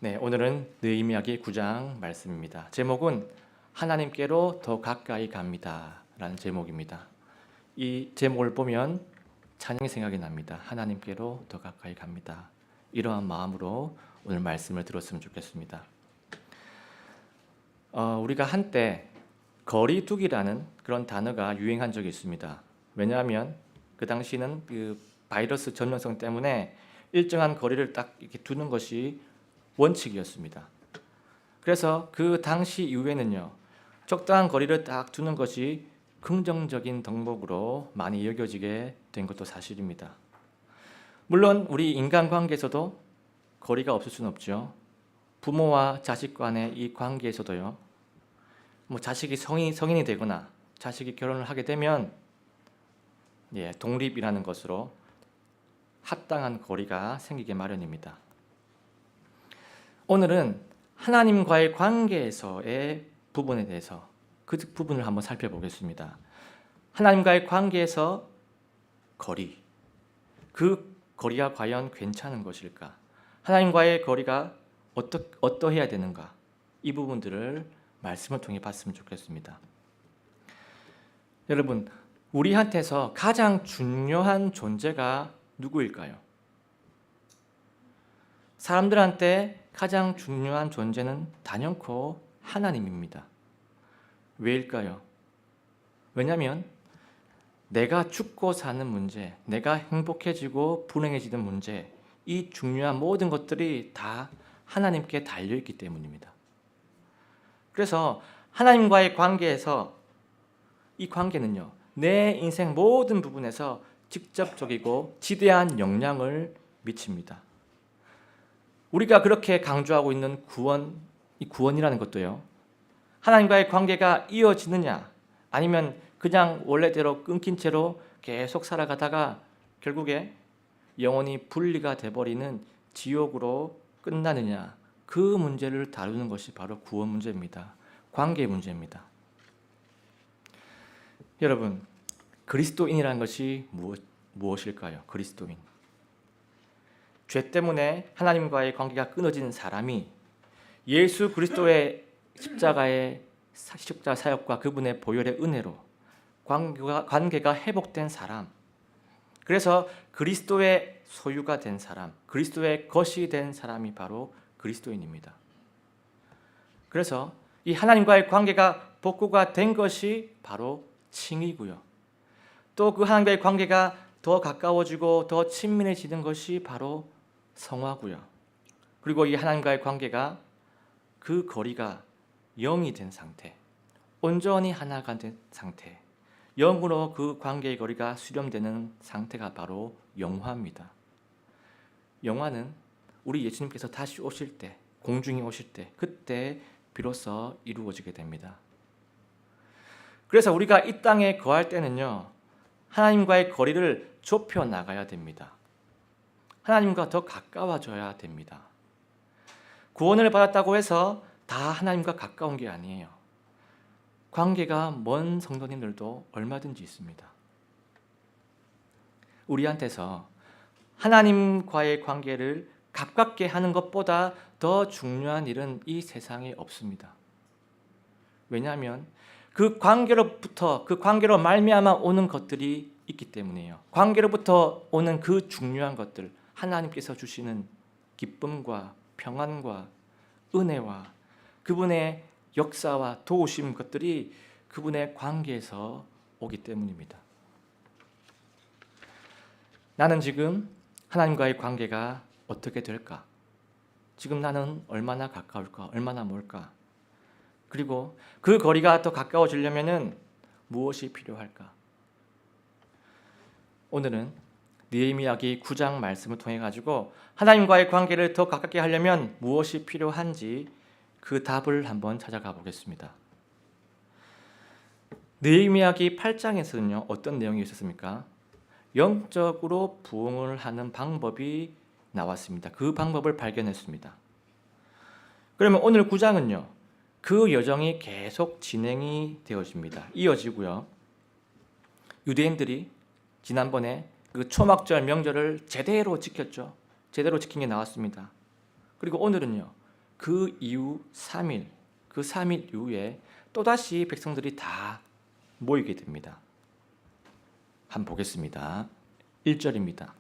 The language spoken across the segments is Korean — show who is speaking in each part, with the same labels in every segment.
Speaker 1: 네, 오늘은 느헤미야기 9장 말씀입니다. 제목은 하나님께로 더 가까이 갑니다 라는 제목입니다. 이 제목을 보면 찬양이 생각이 납니다. 하나님께로 더 가까이 갑니다. 이러한 마음으로 오늘 말씀을 들었으면 좋겠습니다. 우리가 한때 거리두기라는 그런 단어가 유행한 적이 있습니다. 왜냐하면 그 당시는 그 바이러스 전염성 때문에 일정한 거리를 딱 이렇게 두는 것이 원칙이었습니다. 그래서 그 당시 이후에는요, 적당한 거리를 딱 두는 것이 긍정적인 덕목으로 많이 여겨지게 된 것도 사실입니다. 물론 우리 인간관계에서도 거리가 없을 수는 없죠. 부모와 자식 간의 이 관계에서도요, 자식이 성인이 되거나 자식이 결혼을 하게 되면 독립이라는 것으로 합당한 거리가 생기게 마련입니다. 오늘은 하나님과의 관계에서의 부분에 대해서 그 부분을 한번 살펴보겠습니다. 하나님과의 관계에서 거리, 그 거리가 과연 괜찮은 것일까? 하나님과의 거리가 어떠해야 되는가? 이 부분들을 말씀을 통해 봤으면 좋겠습니다. 여러분, 우리한테서 가장 중요한 존재가 누구일까요? 사람들한테 가장 중요한 존재는 단연코 하나님입니다. 왜일까요? 왜냐하면 내가 죽고 사는 문제, 내가 행복해지고 불행해지는 문제, 이 중요한 모든 것들이 다 하나님께 달려있기 때문입니다. 그래서 하나님과의 관계에서 이 관계는요, 내 인생 모든 부분에서 직접적이고 지대한 영향을 미칩니다. 우리가 그렇게 강조하고 있는 구원, 이 구원이라는 것도요, 하나님과의 관계가 이어지느냐, 아니면 그냥 원래대로 끊긴 채로 계속 살아가다가 결국에 영원히 분리가 돼버리는 지옥으로 끝나느냐, 그 문제를 다루는 것이 바로 구원 문제입니다. 관계 문제입니다. 여러분, 그리스도인이라는 것이 무엇일까요? 그리스도인. 죄 때문에 하나님과의 관계가 끊어진 사람이 예수 그리스도의 십자가 사역과 그분의 보혈의 은혜로 관계가 회복된 사람, 그래서 그리스도의 소유가 된 사람, 그리스도의 것이 된 사람이 바로 그리스도인입니다. 그래서 이 하나님과의 관계가 복구가 된 것이 바로 칭이고요. 또 그 하나님과의 관계가 더 가까워지고 더 친밀해지는 것이 바로 성화고요. 그리고 이 하나님과의 관계가 그 거리가 영이 된 상태, 온전히 하나가 된 상태, 영으로 그 관계의 거리가 수렴되는 상태가 바로 영화입니다. 영화는 우리 예수님께서 다시 오실 때, 공중에 오실 때, 그때 비로소 이루어지게 됩니다. 그래서 우리가 이 땅에 거할 때는요, 하나님과의 거리를 좁혀 나가야 됩니다. 하나님과 더 가까워져야 됩니다. 구원을 받았다고 해서 다 하나님과 가까운 게 아니에요. 관계가 먼 성도님들도 얼마든지 있습니다. 우리한테서 하나님과의 관계를 가깝게 하는 것보다 더 중요한 일은 이 세상에 없습니다. 왜냐하면 그 관계로 말미암아 오는 것들이 있기 때문이에요. 관계로부터 오는 그 중요한 것들, 하나님께서 주시는 기쁨과 평안과 은혜와 그분의 역사와 도우심, 것들이 그분의 관계에서 오기 때문입니다. 나는 지금 하나님과의 관계가 어떻게 될까? 지금 나는 얼마나 가까울까? 얼마나 멀까? 그리고 그 거리가 더 가까워지려면 무엇이 필요할까? 오늘은 느헤미야기 9장 말씀을 통해 가지고 하나님과의 관계를 더 가깝게 하려면 무엇이 필요한지 그 답을 한번 찾아가 보겠습니다. 느헤미야기 8장에서는요, 어떤 내용이 있었습니까? 영적으로 부흥을 하는 방법이 나왔습니다. 그 방법을 발견했습니다. 그러면 오늘 9장은요, 그 여정이 계속 진행이 되어집니다. 이어지고요. 유대인들이 지난번에 그 초막절 명절을 제대로 지켰죠. 제대로 지킨 게 나왔습니다. 그리고 오늘은요, 그 이후 3일, 그 3일 이후에 또다시 백성들이 다 모이게 됩니다. 한번 보겠습니다. 1절입니다.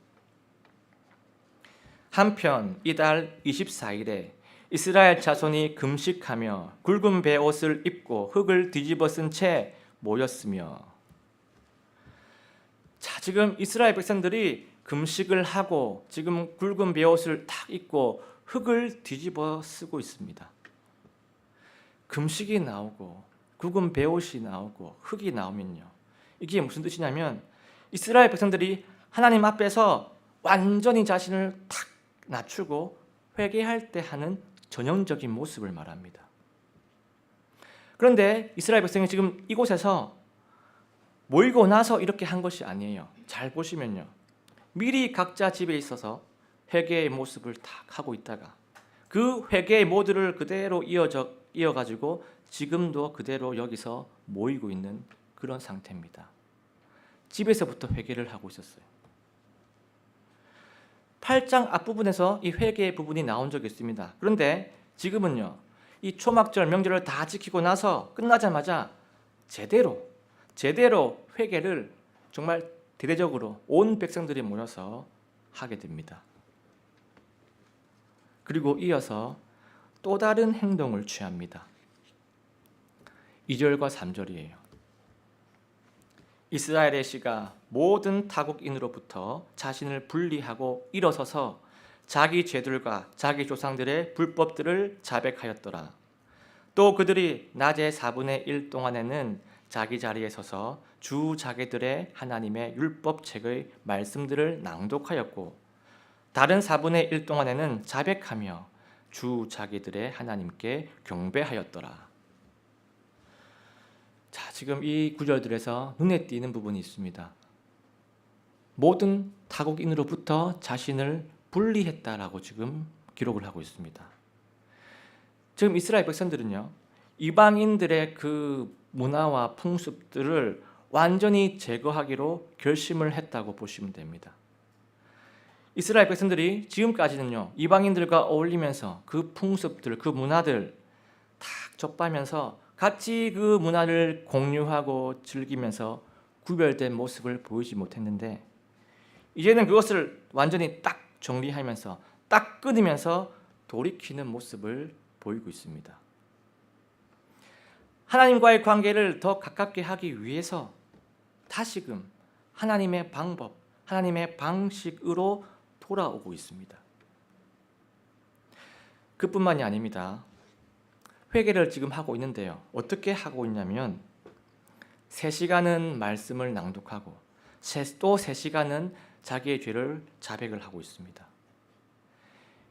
Speaker 1: 한편 이달 24일에 이스라엘 자손이 금식하며 굵은 베옷을 입고 흙을 뒤집어 쓴 채 모였으며. 자, 지금 이스라엘 백성들이 금식을 하고 지금 굵은 베옷을 탁 입고 흙을 뒤집어 쓰고 있습니다. 금식이 나오고 굵은 베옷이 나오고 흙이 나오면요, 이게 무슨 뜻이냐면 이스라엘 백성들이 하나님 앞에서 완전히 자신을 탁 낮추고 회개할 때 하는 전형적인 모습을 말합니다. 그런데 이스라엘 백성이 지금 이곳에서 모이고 나서 이렇게 한 것이 아니에요. 잘 보시면요, 미리 각자 집에 있어서 회개의 모습을 탁 하고 있다가 그 회개의 모드를 그대로 이어가지고 지금도 그대로 여기서 모이고 있는 그런 상태입니다. 집에서부터 회개를 하고 있었어요. 8장 앞부분에서 이 회개의 부분이 나온 적이 있습니다. 그런데 지금은요, 이 초막절 명절을 다 지키고 나서 끝나자마자 제대로 회개를 정말 대대적으로 온 백성들이 모여서 하게 됩니다. 그리고 이어서 또 다른 행동을 취합니다. 2절과 3절이에요. 이스라엘의 씨가 모든 타국인으로부터 자신을 분리하고 일어서서 자기 죄들과 자기 조상들의 불법들을 자백하였더라. 또 그들이 낮의 4분의 1 동안에는 자기 자리에 서서 주 자기들의 하나님의 율법책의 말씀들을 낭독하였고 다른 4분의 1 동안에는 자백하며 주 자기들의 하나님께 경배하였더라. 자, 지금 이 구절들에서 눈에 띄는 부분이 있습니다. 모든 타국인으로부터 자신을 분리했다라고 지금 기록을 하고 있습니다. 지금 이스라엘 백성들은요, 이방인들의 그 문화와 풍습들을 완전히 제거하기로 결심을 했다고 보시면 됩니다. 이스라엘 백성들이 지금까지는요, 이방인들과 어울리면서 그 풍습들, 그 문화들 탁 접하면서 같이 그 문화를 공유하고 즐기면서 구별된 모습을 보이지 못했는데, 이제는 그것을 완전히 딱 정리하면서 딱 끊으면서 돌이키는 모습을 보이고 있습니다. 하나님과의 관계를 더 가깝게 하기 위해서 다시금 하나님의 방법, 하나님의 방식으로 돌아오고 있습니다. 그뿐만이 아닙니다. 회개를 지금 하고 있는데요, 어떻게 하고 있냐면 3시간은 말씀을 낭독하고 또 3시간은 자기의 죄를 자백을 하고 있습니다.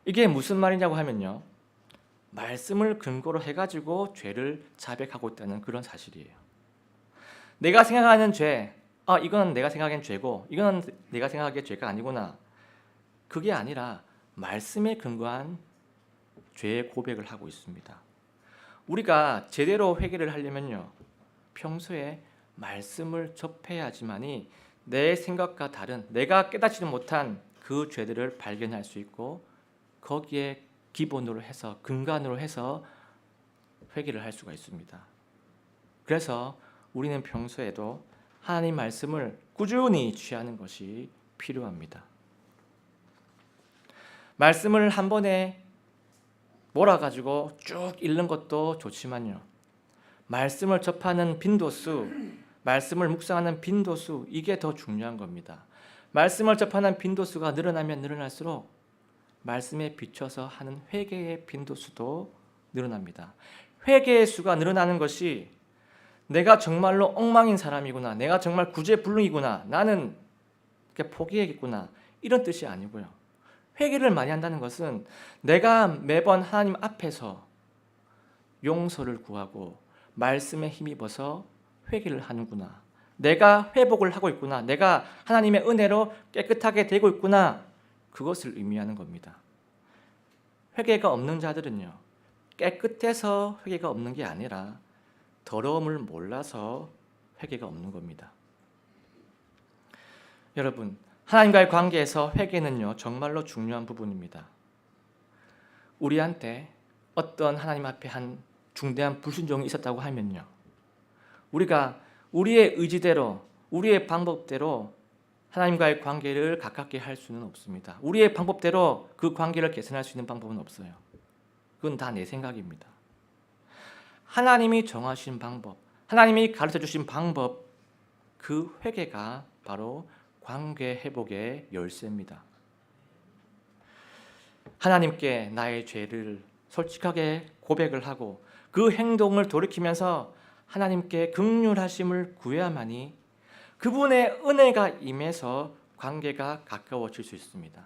Speaker 1: 이게 무슨 말이냐고 하면요, 말씀을 근거로 해가지고 죄를 자백하고 있다는 그런 사실이에요. 내가 생각하는 죄, 이건 내가 생각하기엔 죄고 이건 내가 생각하기엔 죄가 아니구나, 그게 아니라 말씀에 근거한 죄의 고백을 하고 있습니다. 우리가 제대로 회개를 하려면요, 평소에 말씀을 접해야지만이 내 생각과 다른, 내가 깨닫지도 못한 그 죄들을 발견할 수 있고 거기에 기본으로 해서, 근간으로 해서 회개를 할 수가 있습니다. 그래서 우리는 평소에도 하나님 말씀을 꾸준히 취하는 것이 필요합니다. 말씀을 한 번에 몰아가지고 쭉 읽는 것도 좋지만요, 말씀을 접하는 빈도수, 말씀을 묵상하는 빈도수, 이게 더 중요한 겁니다. 말씀을 접하는 빈도수가 늘어나면 늘어날수록 말씀에 비춰서 하는 회개의 빈도수도 늘어납니다. 회개의 수가 늘어나는 것이 내가 정말로 엉망인 사람이구나, 내가 정말 구제불능이구나, 나는 포기해야겠구나, 이런 뜻이 아니고요. 회개를 많이 한다는 것은 내가 매번 하나님 앞에서 용서를 구하고 말씀에 힘입어서 회개를 하는구나, 내가 회복을 하고 있구나, 내가 하나님의 은혜로 깨끗하게 되고 있구나, 그것을 의미하는 겁니다. 회개가 없는 자들은요, 깨끗해서 회개가 없는 게 아니라 더러움을 몰라서 회개가 없는 겁니다. 여러분, 하나님과의 관계에서 회개는요, 정말로 중요한 부분입니다. 우리한테 어떤 하나님 앞에 한 중대한 불순종이 있었다고 하면요, 우리가 우리의 의지대로 우리의 방법대로 하나님과의 관계를 가깝게 할 수는 없습니다. 우리의 방법대로 그 관계를 개선할 수 있는 방법은 없어요. 그건 다 내 생각입니다. 하나님이 정하신 방법, 하나님이 가르쳐 주신 방법, 그 회개가 바로 관계 회복의 열쇠입니다. 하나님께 나의 죄를 솔직하게 고백을 하고 그 행동을 돌이키면서 하나님께 긍휼하심을 구해야만이 그분의 은혜가 임해서 관계가 가까워질 수 있습니다.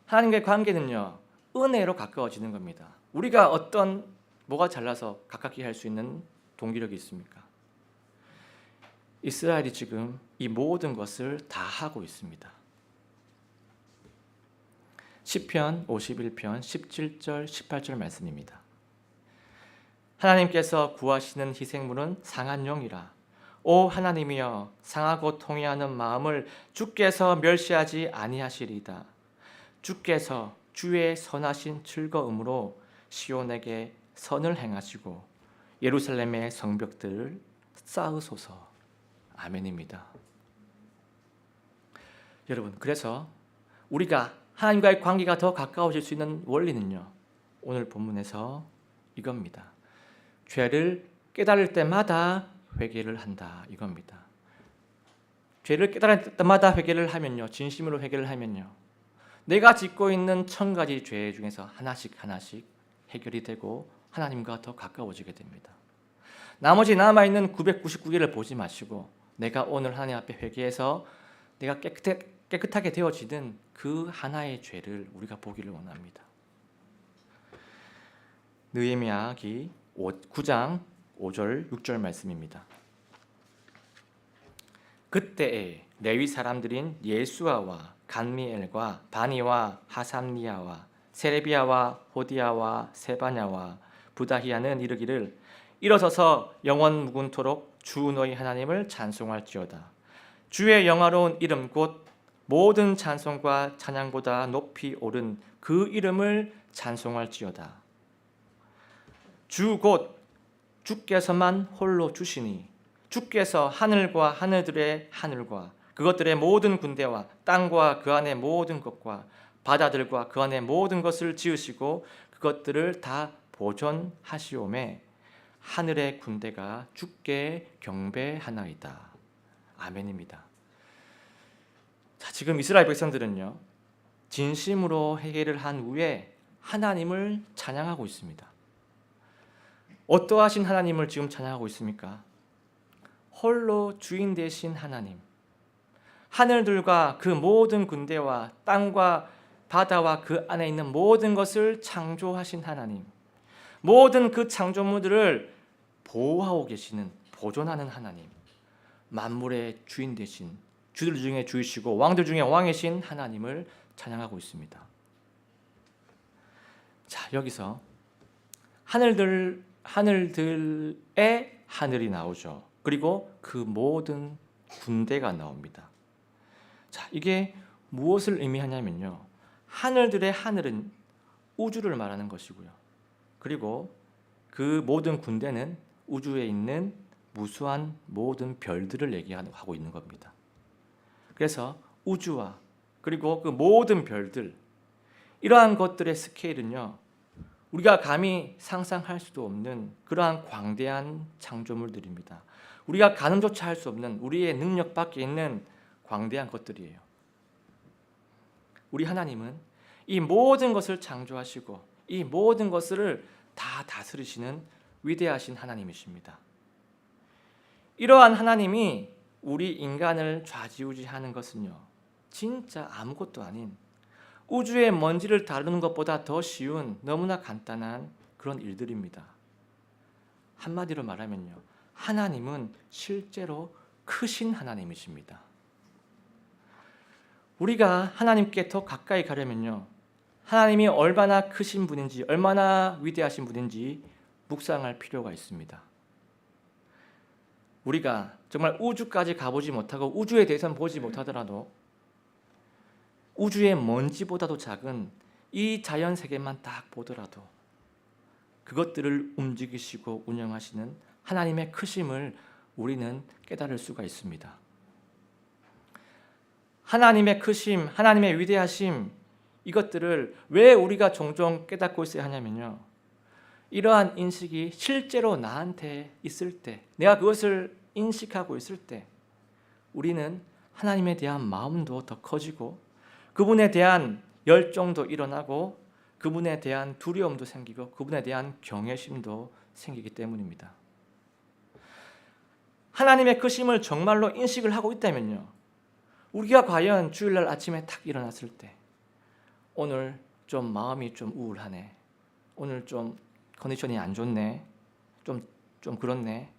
Speaker 1: 하나님과의 관계는요, 은혜로 가까워지는 겁니다. 우리가 뭐가 잘나서 가깝게 할 수 있는 동기력이 있습니까? 이스라엘이 지금 이 모든 것을 다 하고 있습니다. 시편 51편 17절 18절 말씀입니다. 하나님께서 구하시는 희생물은 상한 영이라. 오 하나님이여, 상하고 통회하는 마음을 주께서 멸시하지 아니하시리이다. 주께서 주의 선하신 즐거움으로 시온에게 선을 행하시고 예루살렘의 성벽들을 쌓으소서. 아멘입니다. 여러분, 그래서 우리가 하나님과의 관계가 더 가까워질 수 있는 원리는요, 오늘 본문에서 이겁니다. 죄를 깨달을 때마다 회개를 한다, 이겁니다. 죄를 깨달을 때마다 회개를 하면요, 진심으로 회개를 하면요, 내가 짓고 있는 1000가지 죄 중에서 하나씩 해결이 되고 하나님과 더 가까워지게 됩니다. 나머지 남아있는 999개를 보지 마시고 내가 오늘 하나님 앞에 회개해서 내가 깨끗하게 되어지는 그 하나의 죄를 우리가 보기를 원합니다. 느헤미야기 9장 5절 6절 말씀입니다. 그때에 레위 사람들인 예수아와 간미엘과 바니와 하삼니아와 세레비아와 호디아와 세바냐와 부다히아는 이르기를 일어서서 영원 무궁토록 주 너희 하나님을 찬송할지어다. 주의 영화로운 이름 곧 모든 찬송과 찬양보다 높이 오른 그 이름을 찬송할지어다. 주 곧 주께서만 홀로 주시니 주께서 하늘과 하늘들의 하늘과 그것들의 모든 군대와 땅과 그 안의 모든 것과 바다들과 그 안의 모든 것을 지으시고 그것들을 다 보존하시오매 하늘의 군대가 주께 경배하나이다. 아멘입니다. 자, 지금 이스라엘 백성들은요, 진심으로 회개를 한 후에 하나님을 찬양하고 있습니다. 어떠하신 하나님을 지금 찬양하고 있습니까? 홀로 주인 되신 하나님, 하늘들과 그 모든 군대와 땅과 바다와 그 안에 있는 모든 것을 창조하신 하나님, 모든 그 창조물들을 보호하고 계시는, 보존하는 하나님, 만물의 주인 되신, 주들 중에 주이시고 왕들 중에 왕이신 하나님을 찬양하고 있습니다. 자, 여기서 하늘들의 하늘이 나오죠. 그리고 그 모든 군대가 나옵니다. 자, 이게 무엇을 의미하냐면요, 하늘들의 하늘은 우주를 말하는 것이고요, 그리고 그 모든 군대는 우주에 있는 무수한 모든 별들을 얘기하고 있는 겁니다. 그래서 우주와 그리고 그 모든 별들, 이러한 것들의 스케일은요, 우리가 감히 상상할 수도 없는 그러한 광대한 창조물들입니다. 우리가 가늠조차 할 수 없는 우리의 능력 밖에 있는 광대한 것들이에요. 우리 하나님은 이 모든 것을 창조하시고 이 모든 것을 다 다스리시는 위대하신 하나님이십니다. 이러한 하나님이 우리 인간을 좌지우지하는 것은요, 진짜 아무것도 아닌 우주의 먼지를 다루는 것보다 더 쉬운 너무나 간단한 그런 일들입니다. 한마디로 말하면요, 하나님은 실제로 크신 하나님이십니다. 우리가 하나님께 더 가까이 가려면요, 하나님이 얼마나 크신 분인지, 얼마나 위대하신 분인지 묵상할 필요가 있습니다. 우리가 정말 우주까지 가보지 못하고 우주에 대해서는 보지 못하더라도 우주의 먼지보다도 작은 이 자연 세계만 딱 보더라도 그것들을 움직이시고 운영하시는 하나님의 크심을 우리는 깨달을 수가 있습니다. 하나님의 크심, 하나님의 위대하심, 이것들을 왜 우리가 종종 깨닫고 있어야 하냐면요, 이러한 인식이 실제로 나한테 있을 때, 내가 그것을 인식하고 있을 때 우리는 하나님에 대한 마음도 더 커지고 그분에 대한 열정도 일어나고 그분에 대한 두려움도 생기고 그분에 대한 경외심도 생기기 때문입니다. 하나님의 크심을 정말로 인식을 하고 있다면요, 우리가 과연 주일날 아침에 탁 일어났을 때 오늘 좀 마음이 좀 우울하네, 오늘 좀 컨디션이 안 좋네, 좀 그렇네,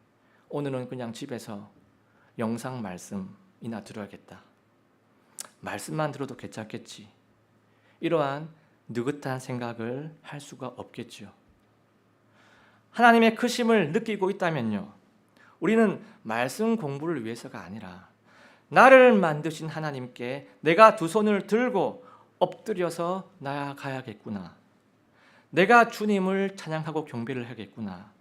Speaker 1: 오늘은 그냥 집에서 영상 말씀이나 들어야겠다, 말씀만 들어도 괜찮겠지, 이러한 느긋한 생각을 할 수가 없겠지요. 하나님의 크심을 느끼고 있다면요, 우리는 말씀 공부를 위해서가 아니라 나를 만드신 하나님께 내가 두 손을 들고 엎드려서 나아가야겠구나, 내가 주님을 찬양하고 경배를 하겠구나,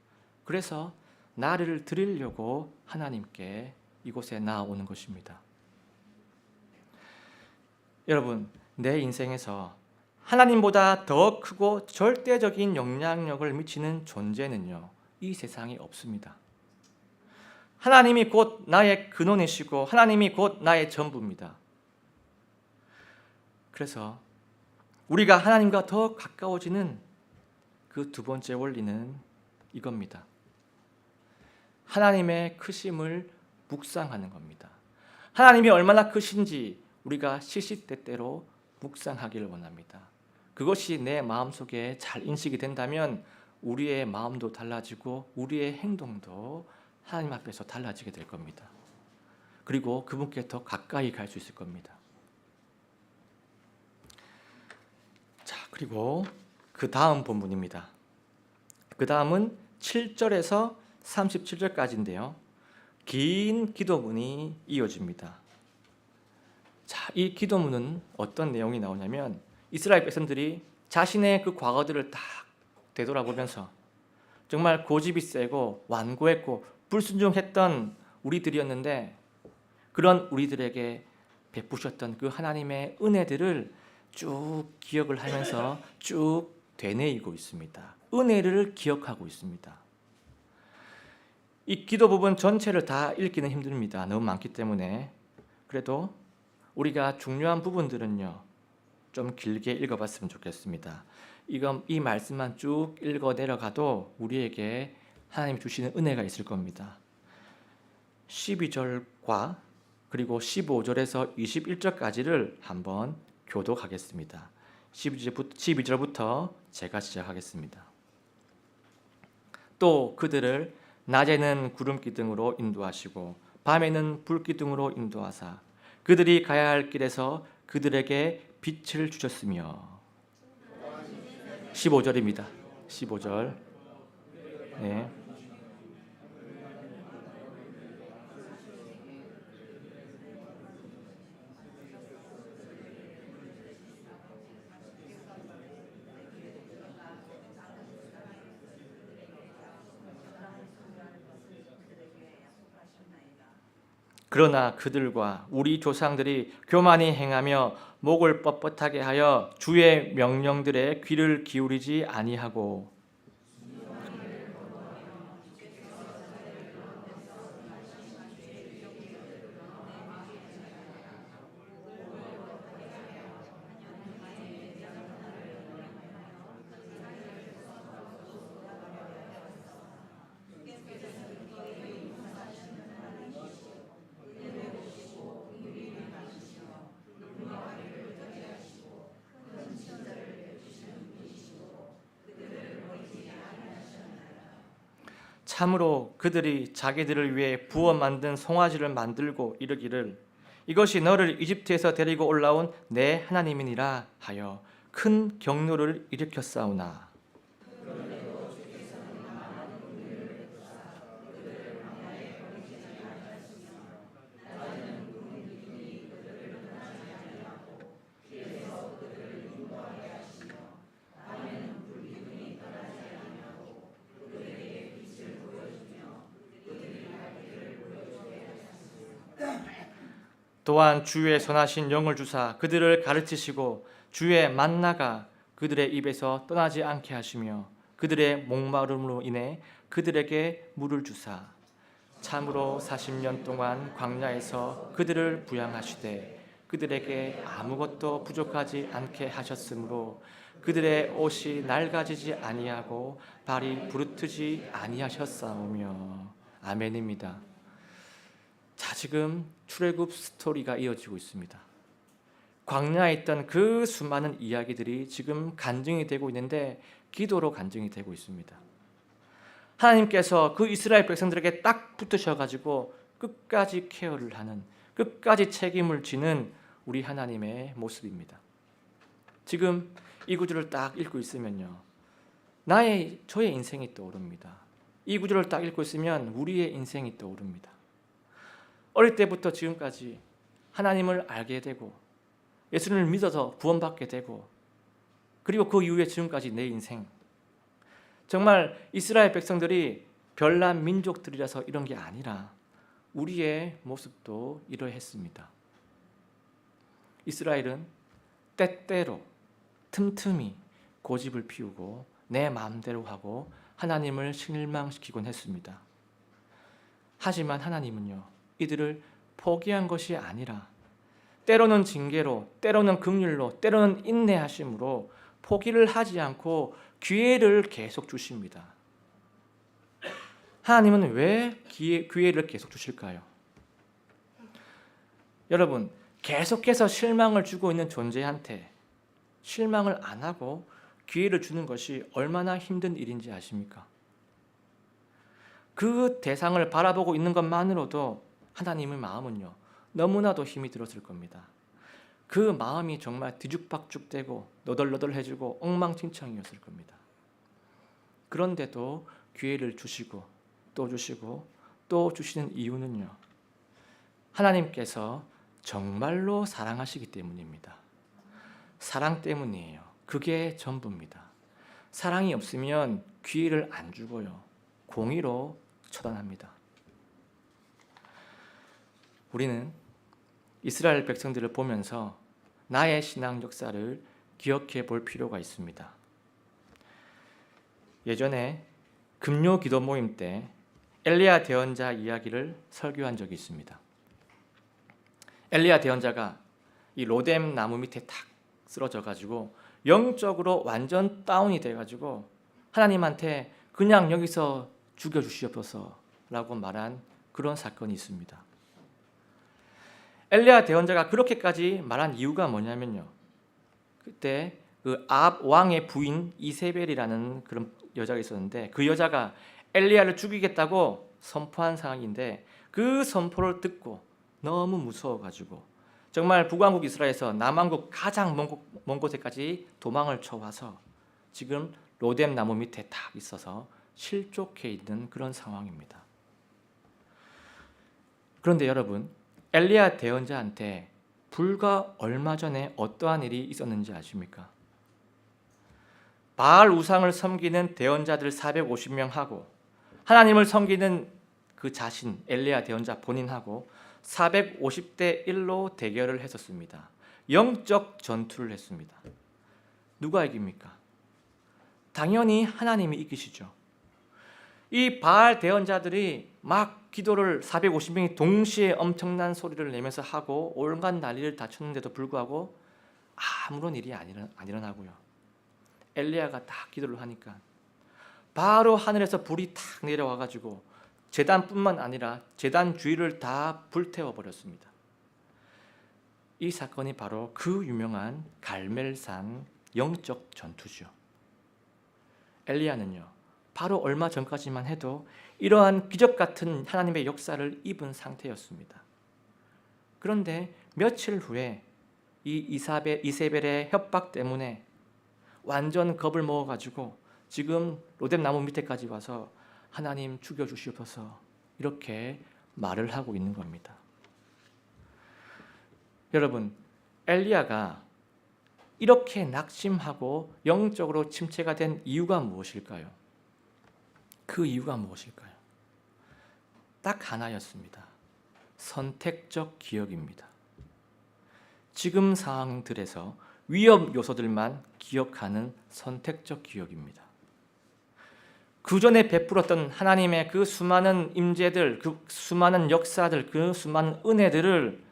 Speaker 1: 그래서 나를 드리려고 하나님께 이곳에 나아오는 것입니다. 여러분, 내 인생에서 하나님보다 더 크고 절대적인 영향력을 미치는 존재는요, 이 세상에 없습니다. 하나님이 곧 나의 근원이시고 하나님이 곧 나의 전부입니다. 그래서 우리가 하나님과 더 가까워지는 그 두 번째 원리는 이겁니다. 하나님의 크심을 묵상하는 겁니다. 하나님이 얼마나 크신지 우리가 시시때때로 묵상하기를 원합니다. 그것이 내 마음속에 잘 인식이 된다면 우리의 마음도 달라지고 우리의 행동도 하나님 앞에서 달라지게 될 겁니다. 그리고 그분께 더 가까이 갈 수 있을 겁니다. 자, 그리고 그 다음 본문입니다. 그 다음은 7절에서 37절까지인데요. 긴 기도문이 이어집니다. 자, 이 기도문은 어떤 내용이 나오냐면 이스라엘 백성들이 자신의 그 과거들을 딱 되돌아보면서 정말 고집이 세고 완고했고 불순종했던 우리들이었는데 그런 우리들에게 베푸셨던 그 하나님의 은혜들을 쭉 기억을 하면서 쭉 되뇌이고 있습니다. 은혜를 기억하고 있습니다. 이 기도 부분 전체를 다 읽기는 힘듭니다. 너무 많기 때문에. 그래도 우리가 중요한 부분들은요, 좀 길게 읽어봤으면 좋겠습니다. 이 말씀만 쭉 읽어 내려가도 우리에게 하나님이 주시는 은혜가 있을 겁니다. 12절과 그리고 15절에서 21절까지를 한번 교독하겠습니다. 12절부터 제가 시작하겠습니다. 또 그들을 낮에는 구름 기둥으로 인도하시고 밤에는 불 기둥으로 인도하사 그들이 가야 할 길에서 그들에게 빛을 주셨으며 15절입니다. 15절. 네. 그러나 그들과 우리 조상들이 교만히 행하며 목을 뻣뻣하게 하여 주의 명령들에 귀를 기울이지 아니하고 참으로 그들이 자기들을 위해 부어 만든 송아지를 만들고 이르기를 이것이 너를 이집트에서 데리고 올라온 내 하나님이니라 하여 큰 경노를 일으켰사오나 또한 주의 선하신 영을 주사 그들을 가르치시고 주의 만나가 그들의 입에서 떠나지 않게 하시며 그들의 목마름으로 인해 그들에게 물을 주사 참으로 40년 동안 광야에서 그들을 부양하시되 그들에게 아무것도 부족하지 않게 하셨으므로 그들의 옷이 낡아지지 아니하고 발이 부르트지 아니하셨사오며. 아멘입니다. 자, 지금 출애굽 스토리가 이어지고 있습니다. 광야에 있던 그 수많은 이야기들이 지금 간증이 되고 있는데 기도로 간증이 되고 있습니다. 하나님께서 그 이스라엘 백성들에게 딱 붙으셔가지고 끝까지 케어를 하는, 끝까지 책임을 지는 우리 하나님의 모습입니다. 지금 이 구절을 딱 읽고 있으면요, 저의 인생이 떠오릅니다. 이 구절을 딱 읽고 있으면 우리의 인생이 떠오릅니다. 어릴 때부터 지금까지 하나님을 알게 되고 예수님을 믿어서 구원받게 되고, 그리고 그 이후에 지금까지 내 인생, 정말 이스라엘 백성들이 별난 민족들이라서 이런 게 아니라 우리의 모습도 이러했습니다. 이스라엘은 때때로 틈틈이 고집을 피우고 내 마음대로 하고 하나님을 실망시키곤 했습니다. 하지만 하나님은요, 이들을 포기한 것이 아니라 때로는 징계로, 때로는 긍휼로, 때로는 인내하심으로 포기를 하지 않고 기회를 계속 주십니다. 하나님은 왜 기회를 계속 주실까요? 여러분, 계속해서 실망을 주고 있는 존재한테 실망을 안 하고 기회를 주는 것이 얼마나 힘든 일인지 아십니까? 그 대상을 바라보고 있는 것만으로도 하나님의 마음은요, 너무나도 힘이 들었을 겁니다. 그 마음이 정말 뒤죽박죽되고 너덜너덜해지고 엉망진창이었을 겁니다. 그런데도 기회를 주시고 또 주시고 또 주시는 이유는요, 하나님께서 정말로 사랑하시기 때문입니다. 사랑 때문이에요. 그게 전부입니다. 사랑이 없으면 기회를 안 주고요, 공의로 처단합니다. 우리는 이스라엘 백성들을 보면서 나의 신앙 역사를 기억해 볼 필요가 있습니다. 예전에 금요 기도 모임 때 엘리야 대언자 이야기를 설교한 적이 있습니다. 엘리야 대언자가 이 로뎀 나무 밑에 탁 쓰러져 가지고 영적으로 완전 다운이 돼 가지고 하나님한테 그냥 여기서 죽여 주시옵소서라고 말한 그런 사건이 있습니다. 엘리야 대언자가 그렇게까지 말한 이유가 뭐냐면요, 그때 그 아합 왕의 부인 이세벨이라는 그런 여자가 있었는데 그 여자가 엘리야를 죽이겠다고 선포한 상황인데 그 선포를 듣고 너무 무서워가지고 정말 북왕국 이스라엘에서 남왕국 가장 먼 곳에까지 도망을 쳐와서 지금 로뎀 나무 밑에 탁 있어서 실족해 있는 그런 상황입니다. 그런데 여러분, 엘리야 대언자한테 불과 얼마 전에 어떠한 일이 있었는지 아십니까? 바알 우상을 섬기는 대언자들 450명하고 하나님을 섬기는 그 자신 엘리야 대언자 본인하고 450대 1로 대결을 했었습니다. 영적 전투를 했습니다. 누가 이깁니까? 당연히 하나님이 이기시죠. 이 바알 대언자들이 막 기도를 450명이 동시에 엄청난 소리를 내면서 하고 온갖 난리를 다 쳤는데도 불구하고 아무런 일이 안 일어나고요. 엘리야가 딱 기도를 하니까 바로 하늘에서 불이 탁 내려와가지고 제단뿐만 아니라 제단 주위를 다 불태워 버렸습니다. 이 사건이 바로 그 유명한 갈멜산 영적 전투죠. 엘리야는요, 바로 얼마 전까지만 해도 이러한 기적 같은 하나님의 역사를 입은 상태였습니다. 그런데 며칠 후에 이 이세벨의 협박 때문에 완전 겁을 먹어가지고 지금 로뎀 나무 밑에까지 와서 하나님 죽여주시옵소서 이렇게 말을 하고 있는 겁니다. 여러분, 엘리야가 이렇게 낙심하고 영적으로 침체가 된 이유가 무엇일까요? 그 이유가 무엇일까요? 딱 하나였습니다. 선택적 기억입니다. 지금 상황들에서 위험 요소들만 기억하는 선택적 기억입니다. 그 전에 베풀었던 하나님의 그 수많은 임재들, 그 수많은 역사들, 그 수많은 은혜들을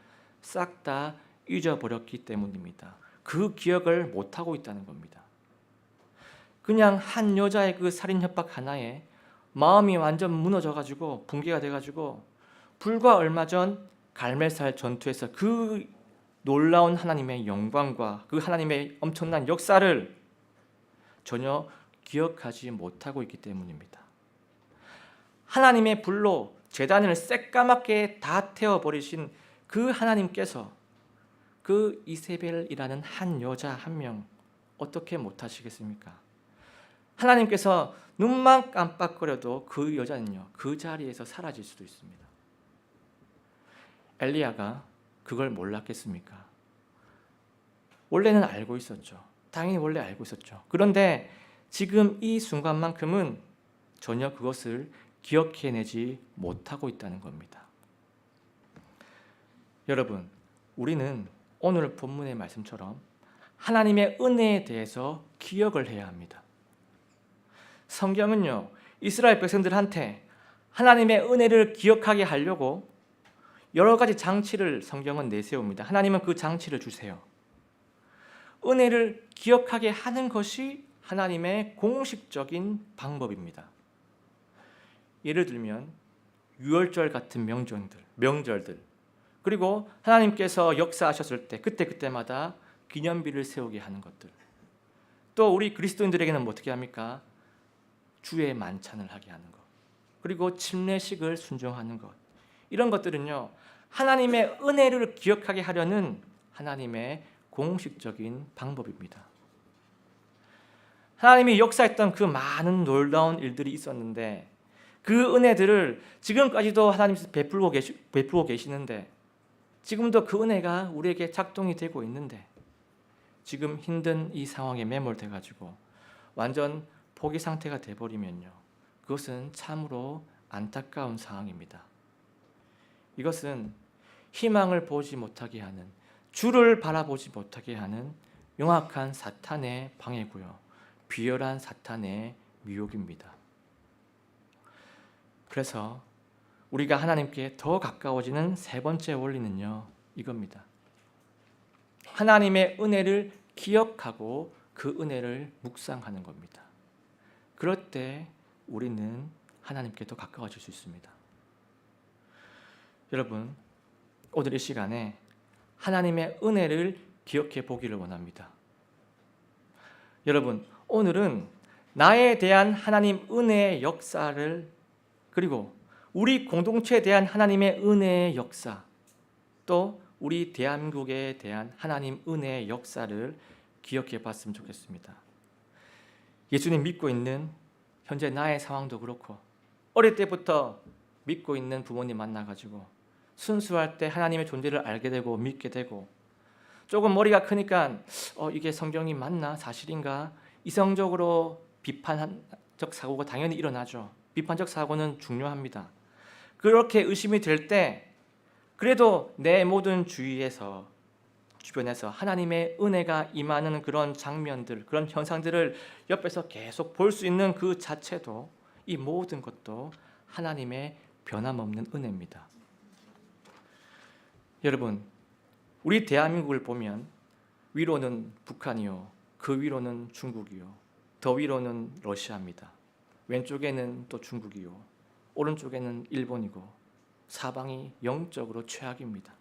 Speaker 1: 싹 다 잊어버렸기 때문입니다. 그 기억을 못하고 있다는 겁니다. 그냥 한 여자의 그 살인 협박 하나에 마음이 완전 무너져가지고 붕괴가 돼가지고 불과 얼마 전 갈멜살 전투에서 그 놀라운 하나님의 영광과 그 하나님의 엄청난 역사를 전혀 기억하지 못하고 있기 때문입니다. 하나님의 불로 제단을 새까맣게 다 태워버리신 그 하나님께서 그 이세벨이라는 한 여자 한 명 어떻게 못하시겠습니까? 하나님께서 눈만 깜빡거려도 그 여자는요, 그 자리에서 사라질 수도 있습니다. 엘리야가 그걸 몰랐겠습니까? 원래는 알고 있었죠. 당연히 원래 알고 있었죠. 그런데 지금 이 순간만큼은 전혀 그것을 기억해내지 못하고 있다는 겁니다. 여러분, 우리는 오늘 본문의 말씀처럼 하나님의 은혜에 대해서 기억을 해야 합니다. 성경은요, 이스라엘 백성들한테 하나님의 은혜를 기억하게 하려고 여러 가지 장치를 성경은 내세웁니다. 하나님은 그 장치를 주세요. 은혜를 기억하게 하는 것이 하나님의 공식적인 방법입니다. 예를 들면 유월절 같은 명절들, 그리고 하나님께서 역사하셨을 때 그때마다 기념비를 세우게 하는 것들, 또 우리 그리스도인들에게는 어떻게 합니까? 주의 만찬을 하게 하는 것, 그리고 침례식을 순종하는 것, 이런 것들은요, 하나님의 은혜를 기억하게 하려는 하나님의 공식적인 방법입니다. 하나님이 역사했던 그 많은 놀라운 일들이 있었는데 그 은혜들을 지금까지도 하나님께서 베풀고 계시는데, 지금도 그 은혜가 우리에게 작동이 되고 있는데, 지금 힘든 이 상황에 매몰돼 가지고 완전 포기 상태가 돼버리면요, 그것은 참으로 안타까운 상황입니다. 이것은 희망을 보지 못하게 하는, 주를 바라보지 못하게 하는 명확한 사탄의 방해고요, 비열한 사탄의 미혹입니다. 그래서 우리가 하나님께 더 가까워지는 세 번째 원리는요, 이겁니다. 하나님의 은혜를 기억하고 그 은혜를 묵상하는 겁니다. 그럴 때 우리는 하나님께 더 가까워질 수 있습니다. 여러분, 오늘 이 시간에 하나님의 은혜를 기억해 보기를 원합니다. 여러분, 오늘은 나에 대한 하나님 은혜의 역사를, 그리고 우리 공동체에 대한 하나님의 은혜의 역사, 또 우리 대한민국에 대한 하나님 은혜의 역사를 기억해 봤으면 좋겠습니다. 예수님 믿고 있는 현재 나의 상황도 그렇고, 어릴 때부터 믿고 있는 부모님 만나가지고 순수할 때 하나님의 존재를 알게 되고 믿게 되고, 조금 머리가 크니까 이게 성경이 맞나? 사실인가? 이성적으로 비판적 사고가 당연히 일어나죠. 비판적 사고는 중요합니다. 그렇게 의심이 될 때 그래도 내 모든 주변에서 하나님의 은혜가 임하는 그런 장면들, 그런 현상들을 옆에서 계속 볼 수 있는 그 자체도, 이 모든 것도 하나님의 변함없는 은혜입니다. 여러분, 우리 대한민국을 보면 위로는 북한이요, 그 위로는 중국이요, 더 위로는 러시아입니다. 왼쪽에는 또 중국이요, 오른쪽에는 일본이고, 사방이 영적으로 최악입니다.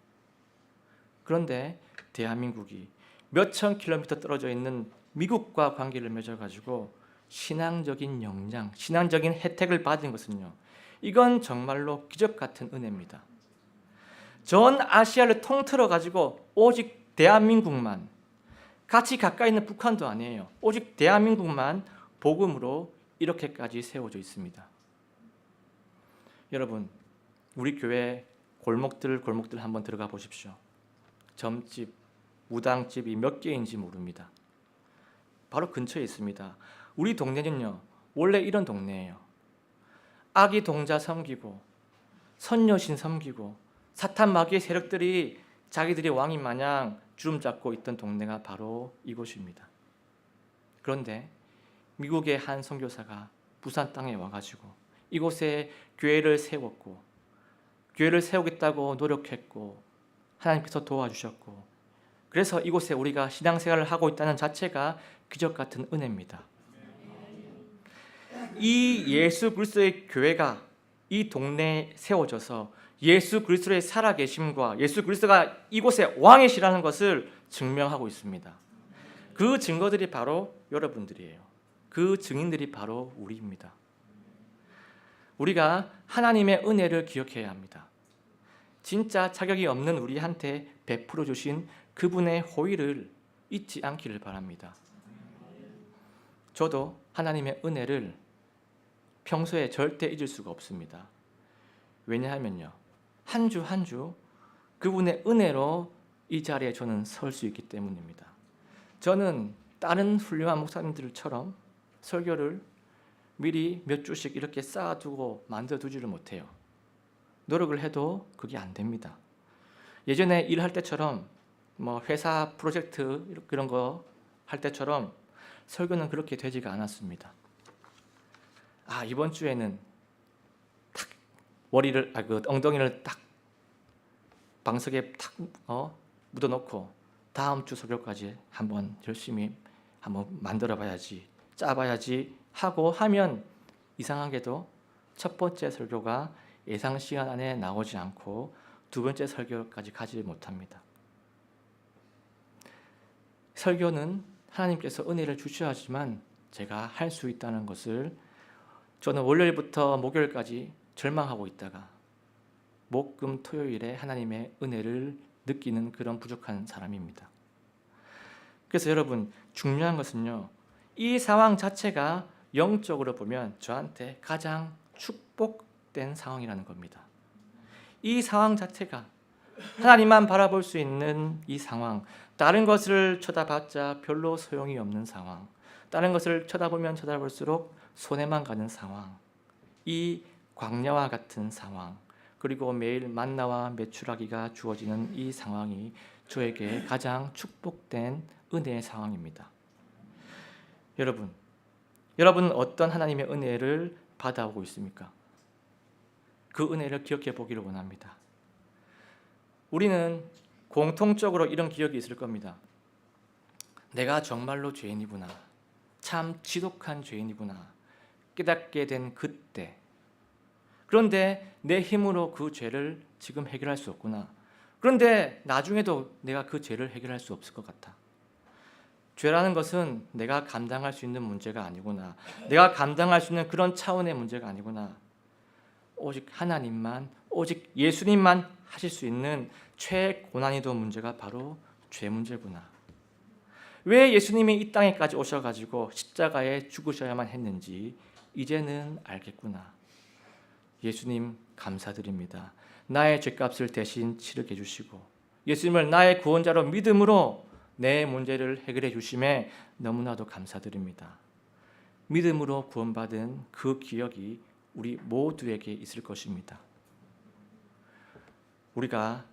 Speaker 1: 그런데 대한민국이 몇천 킬로미터 떨어져 있는 미국과 관계를 맺어가지고 신앙적인 영향, 신앙적인 혜택을 받은 것은요, 이건 정말로 기적 같은 은혜입니다. 전 아시아를 통틀어 가지고 오직 대한민국만, 같이 가까이 있는 북한도 아니에요, 오직 대한민국만 복음으로 이렇게까지 세워져 있습니다. 여러분, 우리 교회 골목들 한번 들어가 보십시오. 점집, 무당집이 몇 개인지 모릅니다. 바로 근처에 있습니다. 우리 동네는요, 원래 이런 동네예요. 아기 동자 섬기고, 선녀신 섬기고, 사탄 마귀의 세력들이 자기들이 왕인 마냥 주름 잡고 있던 동네가 바로 이곳입니다. 그런데 미국의 한 선교사가 부산 땅에 와가지고 이곳에 교회를 세웠고, 교회를 세우겠다고 노력했고, 하나님께서 도와주셨고, 그래서 이곳에 우리가 신앙생활을 하고 있다는 자체가 기적 같은 은혜입니다. 이 예수 그리스도의 교회가 이 동네에 세워져서 예수 그리스도의 살아계심과 예수 그리스도가 이곳에 왕이시라는 것을 증명하고 있습니다. 그 증거들이 바로 여러분들이에요. 그 증인들이 바로 우리입니다. 우리가 하나님의 은혜를 기억해야 합니다. 진짜 자격이 없는 우리한테 베풀어 주신 그분의 호의를 잊지 않기를 바랍니다. 저도 하나님의 은혜를 평소에 절대 잊을 수가 없습니다. 왜냐하면요, 한 주 한 주 그분의 은혜로 이 자리에 저는 설 수 있기 때문입니다. 저는 다른 훌륭한 목사님들처럼 설교를 미리 몇 주씩 이렇게 쌓아두고 만들어두지를 못해요. 노력을 해도 그게 안 됩니다. 예전에 일할 때처럼 회사 프로젝트 이런 거 할 때처럼 설교는 그렇게 되지가 않았습니다. 이번 주에는 탁 머리를 엉덩이를 딱 방석에 탁 묻어놓고 다음 주 설교까지 한번 열심히 한번 만들어봐야지, 짜봐야지 하고 하면 이상하게도 첫 번째 설교가 예상 시간 안에 나오지 않고 두 번째 설교까지 가지 못합니다. 설교는 하나님께서 은혜를 주셔야지만 제가 할 수 있다는 것을 저는 월요일부터 목요일까지 절망하고 있다가 목, 금, 토요일에 하나님의 은혜를 느끼는 그런 부족한 사람입니다. 그래서 여러분, 중요한 것은요, 이 상황 자체가 영적으로 보면 저한테 가장 축복된 상황이라는 겁니다. 이 상황 자체가 하나님만 바라볼 수 있는 이 상황, 다른 것을 쳐다봤자 별로 소용이 없는 상황, 다른 것을 쳐다보면 쳐다볼수록 손해만 가는 상황, 이 광야와 같은 상황, 그리고 매일 만나와 메추라기가 주어지는 이 상황이 저에게 가장 축복된 은혜의 상황입니다. 여러분은 어떤 하나님의 은혜를 받아오고 있습니까? 그 은혜를 기억해 보기를 원합니다. 우리는 공통적으로 이런 기억이 있을 겁니다. 내가 정말로 죄인이구나, 참 지독한 죄인이구나 깨닫게 된 그때, 그런데 내 힘으로 그 죄를 지금 해결할 수 없구나, 그런데 나중에도 내가 그 죄를 해결할 수 없을 것 같아. 죄라는 것은 내가 감당할 수 있는 문제가 아니구나, 내가 감당할 수 있는 그런 차원의 문제가 아니구나, 오직 하나님만, 오직 예수님만 하실 수 있는 최고난이도 문제가 바로 죄 문제구나. 왜 예수님이 이 땅에까지 오셔가지고 십자가에 죽으셔야만 했는지 이제는 알겠구나. 예수님 감사드립니다. 나의 죄값을 대신 치르게 해주시고 예수님을 나의 구원자로 믿음으로 내 문제를 해결해 주심에 너무나도 감사드립니다. 믿음으로 구원받은 그 기억이 우리 모두에게 있을 것입니다. 우리가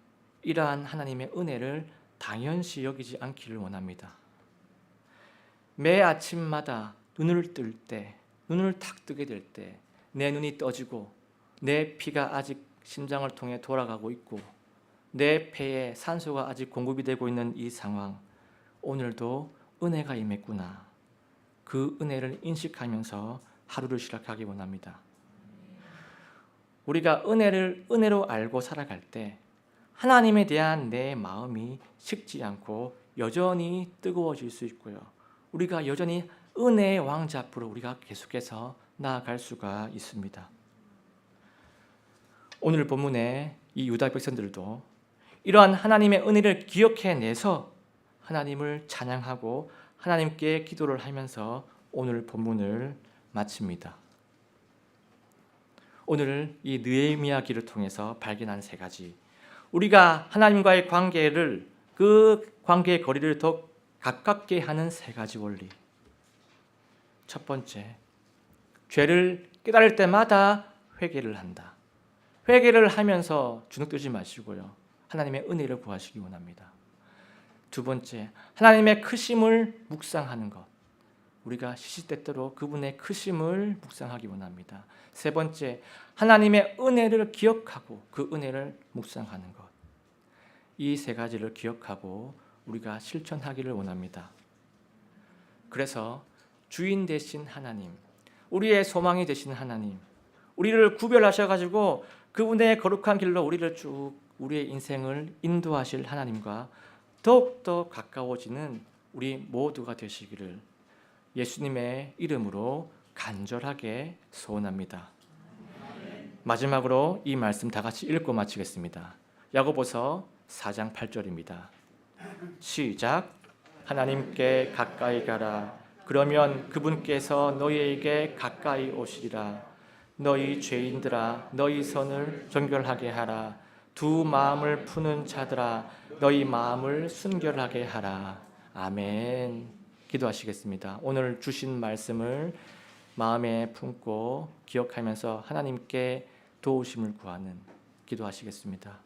Speaker 1: 이러한 하나님의 은혜를 당연시 여기지 않기를 원합니다. 매 아침마다 눈을 뜰 때, 눈을 탁 뜨게 될 때 내 눈이 떠지고 내 피가 아직 심장을 통해 돌아가고 있고 내 폐에 산소가 아직 공급이 되고 있는 이 상황, 오늘도 은혜가 임했구나, 그 은혜를 인식하면서 하루를 시작하기 원합니다. 우리가 은혜를 은혜로 알고 살아갈 때 하나님에 대한 내 마음이 식지 않고 여전히 뜨거워질 수 있고요, 우리가 여전히 은혜의 왕자 앞으로 우리가 계속해서 나아갈 수가 있습니다. 오늘 본문의 이 유다 백성들도 이러한 하나님의 은혜를 기억해내서 하나님을 찬양하고 하나님께 기도를 하면서 오늘 본문을 마칩니다. 오늘 이 느헤미야 기를 통해서 발견한 세 가지, 우리가 하나님과의 관계를, 그 관계의 거리를 더 가깝게 하는 세 가지 원리. 첫 번째, 죄를 깨달을 때마다 회개를 한다. 회개를 하면서 주눅들지 마시고요, 하나님의 은혜를 구하시기 원합니다. 두 번째, 하나님의 크심을 묵상하는 것. 우리가 시시때때로 그분의 크심을 묵상하기 원합니다. 세 번째, 하나님의 은혜를 기억하고 그 은혜를 묵상하는 것. 이 세 가지를 기억하고 우리가 실천하기를 원합니다. 그래서 주인 되신 하나님, 우리의 소망이 되신 하나님, 우리를 구별하셔가지고 그분의 거룩한 길로 우리를 쭉 우리의 인생을 인도하실 하나님과 더욱더 가까워지는 우리 모두가 되시기를 예수님의 이름으로 간절하게 소원합니다. 마지막으로 이 말씀 다 같이 읽고 마치겠습니다. 야고보서 4장 8절입니다. 시작. 하나님께 가까이 가라. 그러면 그분께서 너희에게 가까이 오시리라. 너희 죄인들아, 너희 선을 정결하게 하라. 두 마음을 푸는 자들아, 너희 마음을 순결하게 하라. 아멘. 기도하시겠습니다. 오늘 주신 말씀을 마음에 품고 기억하면서 하나님께 도우심을 구하는 기도하시겠습니다.